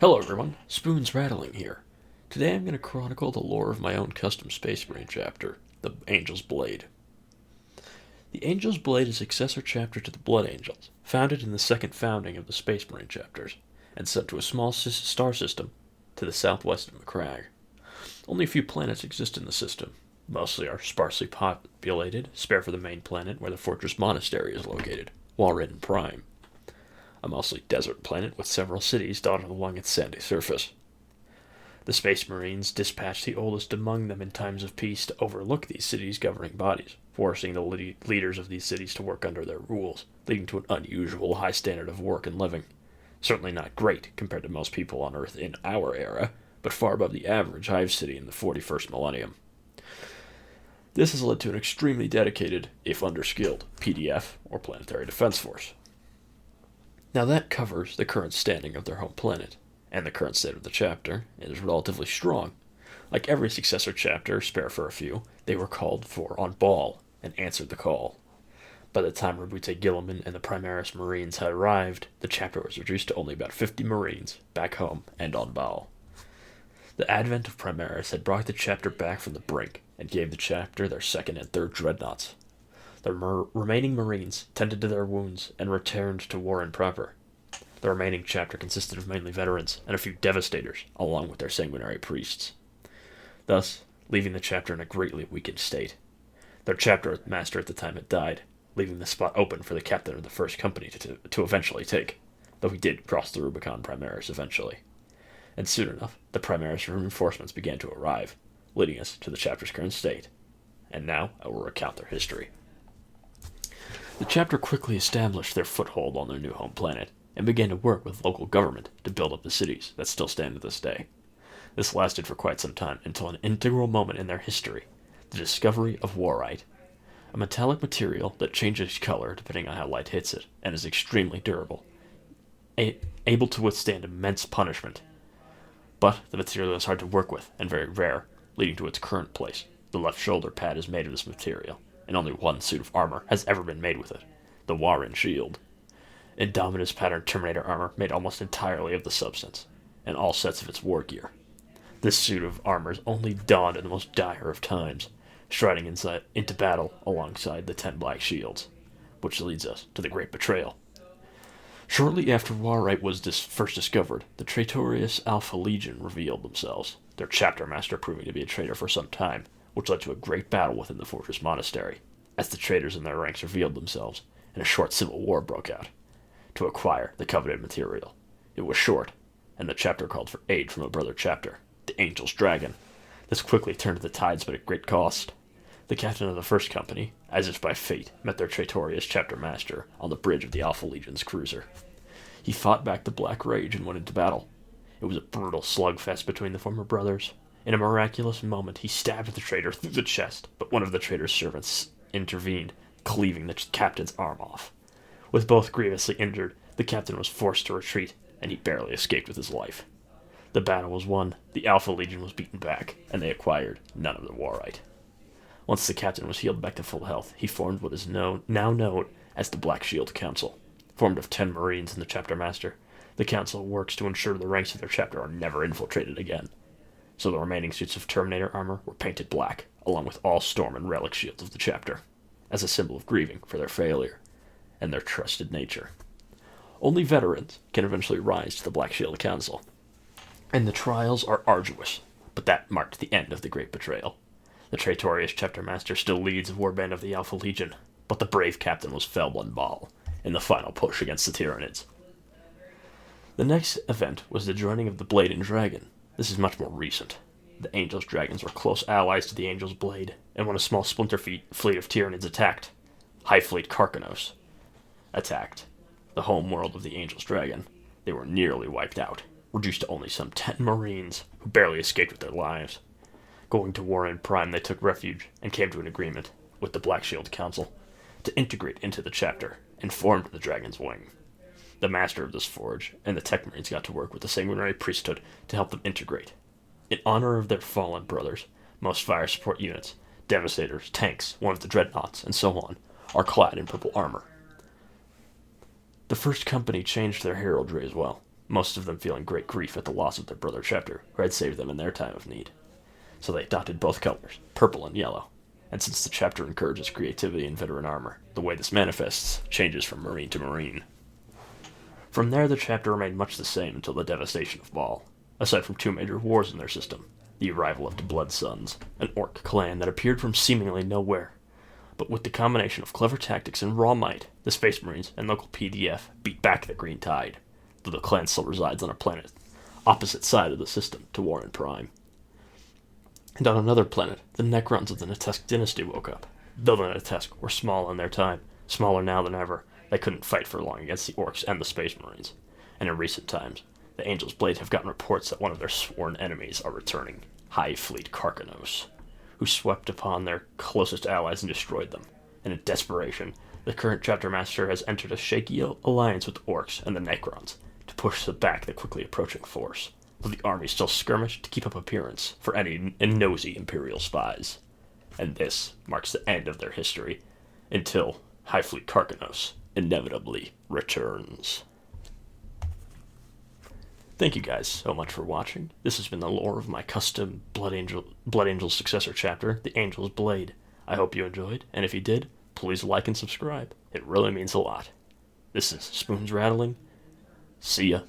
Hello everyone, Spoons Rattling here. Today I'm going to chronicle the lore of my own custom Space Marine chapter, the Angel's Blade. The Angel's Blade is a successor chapter to the Blood Angels, founded in the second founding of the Space Marine chapters, and sent to a small star system to the southwest of Macragge. Only a few planets exist in the system. Mostly are sparsely populated, spare for the main planet where the Fortress Monastery is located, Walridden Prime. A mostly desert planet with several cities dotted along its sandy surface. The Space Marines dispatched the oldest among them in times of peace to overlook these cities' governing bodies, forcing the leaders of these cities to work under their rules, leading to an unusual high standard of work and living. Certainly not great compared to most people on Earth in our era, but far above the average hive city in the 41st millennium. This has led to an extremely dedicated, if underskilled, PDF, or Planetary Defense Force. Now that covers the current standing of their home planet, and the current state of the chapter is relatively strong. Like every successor chapter, spare for a few, they were called for on Ball, and answered the call. By the time Rabute Gilliman and the Primaris Marines had arrived, the chapter was reduced to only about 50 Marines, back home and on Ball. The advent of Primaris had brought the chapter back from the brink, and gave the chapter their second and third dreadnoughts. The remaining Marines tended to their wounds and returned to Warren proper. The remaining chapter consisted of mainly veterans and a few devastators, along with their sanguinary priests, thus leaving the chapter in a greatly weakened state. Their chapter master at the time had died, leaving the spot open for the captain of the first company to eventually take, though he did cross the Rubicon Primaris eventually. And soon enough, the Primaris reinforcements began to arrive, leading us to the chapter's current state. And now I will recount their history. The chapter quickly established their foothold on their new home planet, and began to work with local government to build up the cities that still stand to this day. This lasted for quite some time, until an integral moment in their history, the discovery of warite, a metallic material that changes color depending on how light hits it, and is extremely durable, able to withstand immense punishment. But the material is hard to work with, and very rare, leading to its current place. The left shoulder pad is made of this material, and only one suit of armor has ever been made with it, the Warren Shield. Indominus patterned Terminator armor made almost entirely of the substance, and all sets of its war gear. This suit of armor is only donned in the most dire of times, striding into battle alongside the 10 Black Shields, which leads us to the Great Betrayal. Shortly after warite was first discovered, the traitorous Alpha Legion revealed themselves, their chapter master proving to be a traitor for some time, which led to a great battle within the Fortress Monastery, as the traitors in their ranks revealed themselves, and a short civil war broke out, to acquire the coveted material. It was short, and the chapter called for aid from a brother chapter, the Angel's Dragon. This quickly turned the tides, but at great cost. The captain of the first company, as if by fate, met their traitorous chapter master on the bridge of the Alpha Legion's cruiser. He fought back the Black Rage and went into battle. It was a brutal slugfest between the former brothers. In a miraculous moment, he stabbed the traitor through the chest, but one of the traitor's servants intervened, cleaving the captain's arm off. With both grievously injured, the captain was forced to retreat, and he barely escaped with his life. The battle was won, the Alpha Legion was beaten back, and they acquired none of the warite. Once the captain was healed back to full health, he formed what is now known as the Black Shield Council. Formed of 10 Marines and the chapter master, the council works to ensure the ranks of their chapter are never infiltrated again. So the remaining suits of Terminator armor were painted black, along with all storm and relic shields of the chapter, as a symbol of grieving for their failure and their trusted nature. Only veterans can eventually rise to the Black Shield Council, and the trials are arduous, but that marked the end of the Great Betrayal. The traitorous chapter master still leads a warband of the Alpha Legion, but the brave captain was felled on Ball in the final push against the Tyranids. The next event was the joining of the Blade and Dragon. This is much more recent. The Angel's Dragons were close allies to the Angel's Blade, and when a small splinter fleet of Tyranids attacked, High Fleet Karkanos attacked the home world of the Angel's Dragon, they were nearly wiped out, reduced to only some 10 Marines who barely escaped with their lives. Going to Warren Prime, they took refuge and came to an agreement with the Black Shield Council to integrate into the chapter and formed the Dragon's Wing. The master of this forge and the Tech Marines got to work with the Sanguinary Priesthood to help them integrate. In honor of their fallen brothers, most fire support units, devastators, tanks, one of the dreadnoughts, and so on, are clad in purple armor. The first company changed their heraldry as well. most of them feeling great grief at the loss of their brother chapter, who had saved them in their time of need. So they adopted both colors, purple and yellow. And since the chapter encourages creativity in veteran armor, the way this manifests changes from Marine to Marine. From there, the chapter remained much the same until the devastation of Baal, aside from two major wars in their system: the arrival of the Blood Sons, an orc clan that appeared from seemingly nowhere. But with the combination of clever tactics and raw might, the Space Marines and local PDF beat back the Green Tide, though the clan still resides on a planet opposite side of the system to Warren Prime. And on another planet, the Necrons of the Natesk dynasty woke up. Though the Natesk were small in their time, smaller now than ever, they couldn't fight for long against the Orcs and the Space Marines. And in recent times, the Angel's Blade have gotten reports that one of their sworn enemies are returning, High Fleet Karkanos, who swept upon their closest allies and destroyed them. And in desperation, the current chapter master has entered a shaky alliance with the Orcs and the Necrons to push back the quickly approaching force, though the army still skirmished to keep up appearance for any nosy Imperial spies. And this marks the end of their history, until High Fleet Karkanos inevitably returns. Thank you guys so much for watching. This has been the lore of my custom Blood Angel's successor chapter, the Angel's Blade. I hope you enjoyed, and if you did, please like and subscribe. It really means a lot. This is Spoons Rattling. See ya.